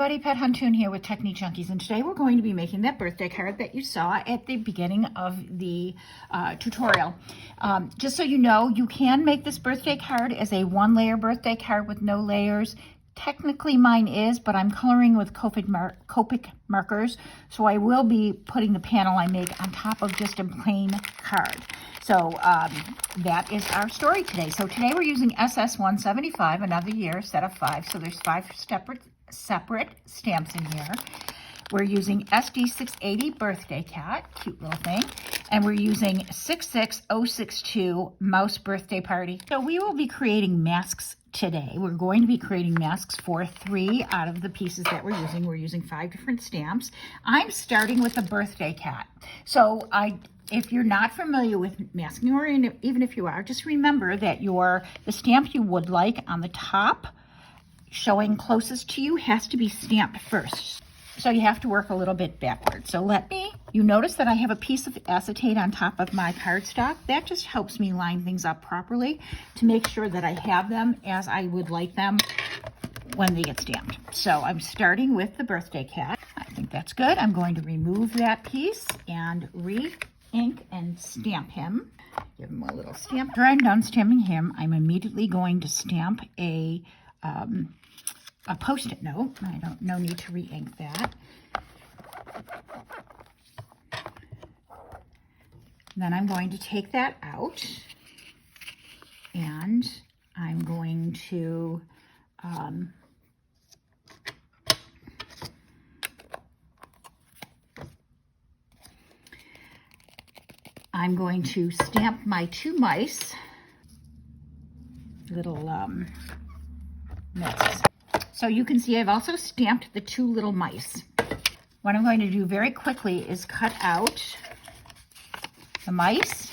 everybody, Pet Huntoon here with Technique Junkies, and today we're going to be making that birthday card that you saw at the beginning of the tutorial. Just so you know, you can make this birthday card as a one-layer birthday card with no layers. Technically mine is, but I'm coloring with Copic markers, so I will be putting the panel I make on top of just a plain card. So that is our story today. So today we're using SS175, another year, set of 5. So there's 5 separate stamps in here. We're using SD680 birthday cat, cute little thing. And we're using 66062 mouse birthday party. So we will be creating masks today. We're going to be creating masks for 3 out of the pieces that we're using. We're using 5 different stamps. I'm starting with the birthday cat. So if you're not familiar with masking, or even if you are, just remember that the stamp you would like on the top, showing closest to you, has to be stamped first. So you have to work a little bit backwards. So you notice that I have a piece of acetate on top of my cardstock. That just helps me line things up properly to make sure that I have them as I would like them when they get stamped. So I'm starting with the birthday cat. I think that's good. I'm going to remove that piece and re-ink and stamp him. Give him a little stamp. After I'm done stamping him, I'm immediately going to stamp a Post-it note. No need to re-ink that. Then I'm going to take that out, and I'm going to stamp my 2 mice, little masks. So you can see I've also stamped the 2 little mice. What I'm going to do very quickly is cut out the mice.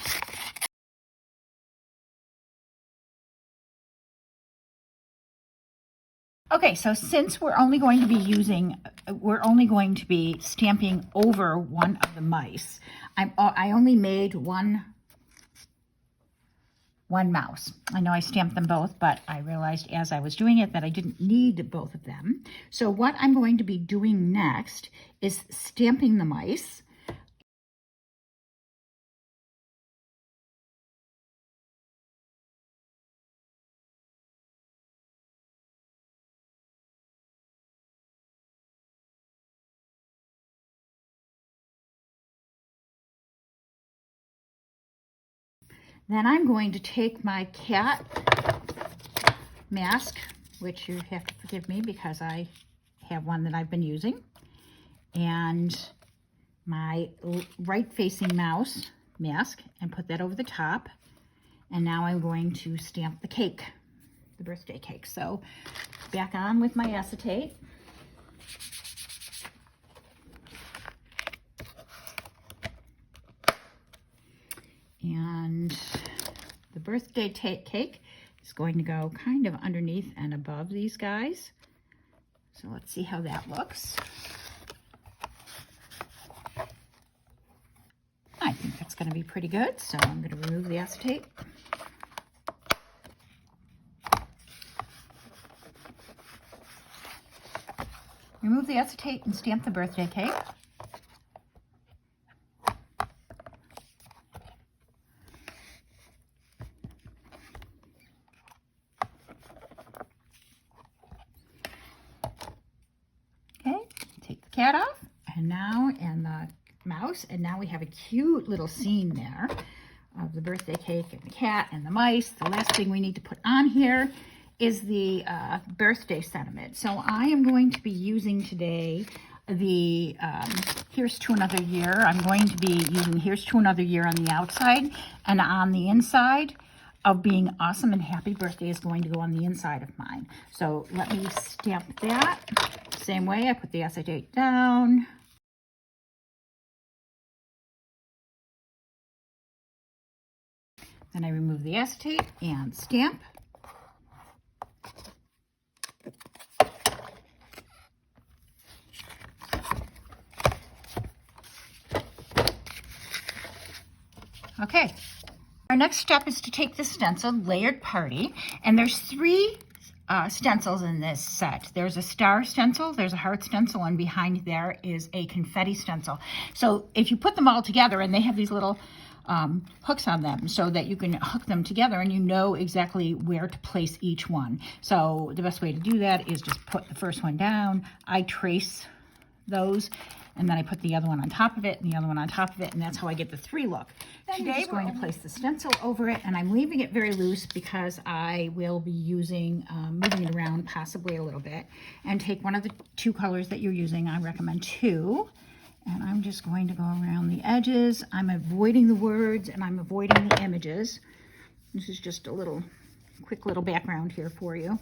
Okay, so since we're only going to be stamping over one of the mice, I only made one mouse. I know I stamped them both, but I realized as I was doing it that I didn't need both of them. So what I'm going to be doing next is stamping the mice. Then I'm going to take my cat mask, which you have to forgive me because I have one that I've been using, and my right-facing mouse mask, and put that over the top. And now I'm going to stamp the cake, the birthday cake. So back on with my acetate. And the birthday cake is going to go kind of underneath and above these guys. So let's see how that looks. I think that's going to be pretty good. So I'm going to remove the acetate. Remove the acetate and stamp the birthday cake. Cat off, and the mouse, and now we have a cute little scene there of the birthday cake and the cat and the mice. The last thing we need to put on here is the birthday sentiment. So I am going to be using today the Here's to Another Year. I'm going to be using Here's to Another Year on the outside, and on the inside of Being Awesome and Happy Birthday is going to go on the inside of mine. So let me stamp that. Same way, I put the acetate down. Then I remove the acetate and stamp. Okay. Our next step is to take the stencil Layered Party, and there's 3 stencils in this set. There's a star stencil, there's a heart stencil, and behind there is a confetti stencil. So if you put them all together, and they have these little hooks on them so that you can hook them together and you know exactly where to place each one. So the best way to do that is just put the first one down. I trace those, and then I put the other one on top of it and the other one on top of it, and that's how I get the 3 look. Today we're going to place the stencil over it, and I'm leaving it very loose because I will be using, moving it around possibly a little bit, and take one of the 2 colors that you're using. I recommend 2. And I'm just going to go around the edges. I'm avoiding the words and I'm avoiding the images. This is just a little, quick little background here for you.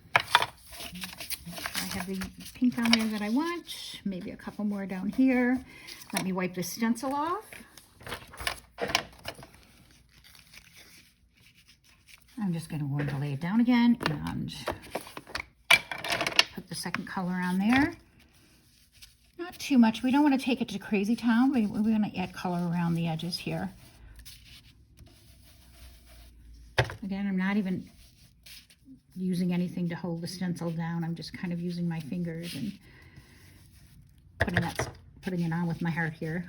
I have the pink on there that I want, maybe a couple more down here. Let me wipe the stencil off. I'm just going to lay it down again and put the second color on there. Not too much. We don't want to take it to crazy town. We want to add color around the edges here. Again, I'm not even using anything to hold the stencil down. I'm just kind of using my fingers and putting it on with my heart here.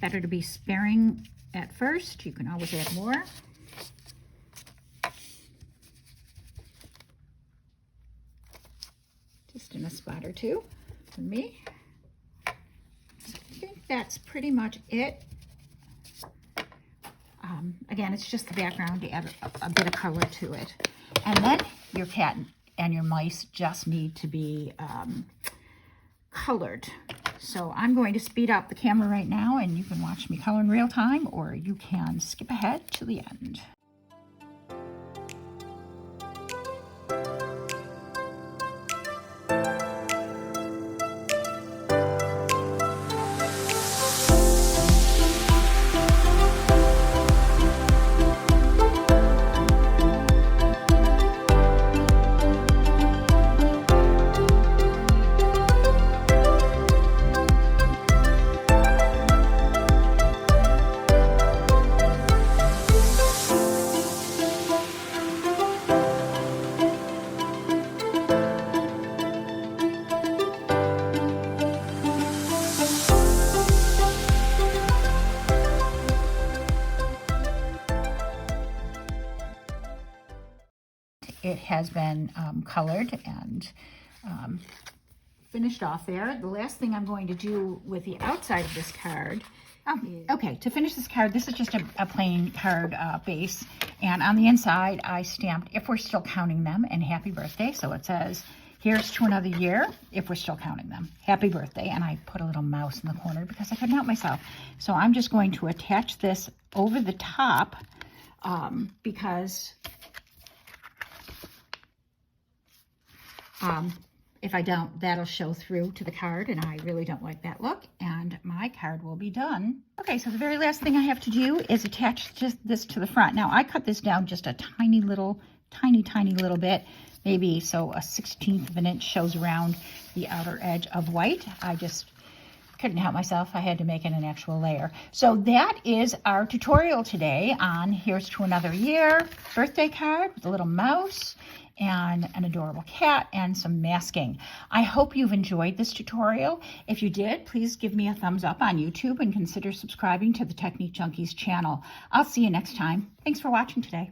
Better to be sparing at first. You can always add more. Just in a spot or 2 for me. So I think that's pretty much it. Again, it's just the background to add a bit of color to it. And then your cat and your mice just need to be colored. So I'm going to speed up the camera right now, and you can watch me color in real time, or you can skip ahead to the end. It has been colored and finished off there. The last thing I'm going to do with the outside of this card, okay, to finish this card, this is just a plain card base, and on the inside I stamped "If We're Still Counting Them" and "Happy Birthday." So it says, "Here's to another year, if we're still counting them. Happy birthday." And I put a little mouse in the corner because I couldn't help myself. So I'm just going to attach this over the top because if I don't, that'll show through to the card, and I really don't like that look, and my card will be done. Okay, so the very last thing I have to do is attach just this to the front. Now, I cut this down just a tiny little bit, maybe so a 1/16 of an inch shows around the outer edge of white. I just couldn't help myself. I had to make it an actual layer. So that is our tutorial today on "Here's to Another Year" birthday card with a little mouse and an adorable cat and some masking. I hope you've enjoyed this tutorial. If you did, please give me a thumbs up on YouTube and consider subscribing to the Technique Junkies channel. I'll see you next time. Thanks for watching today.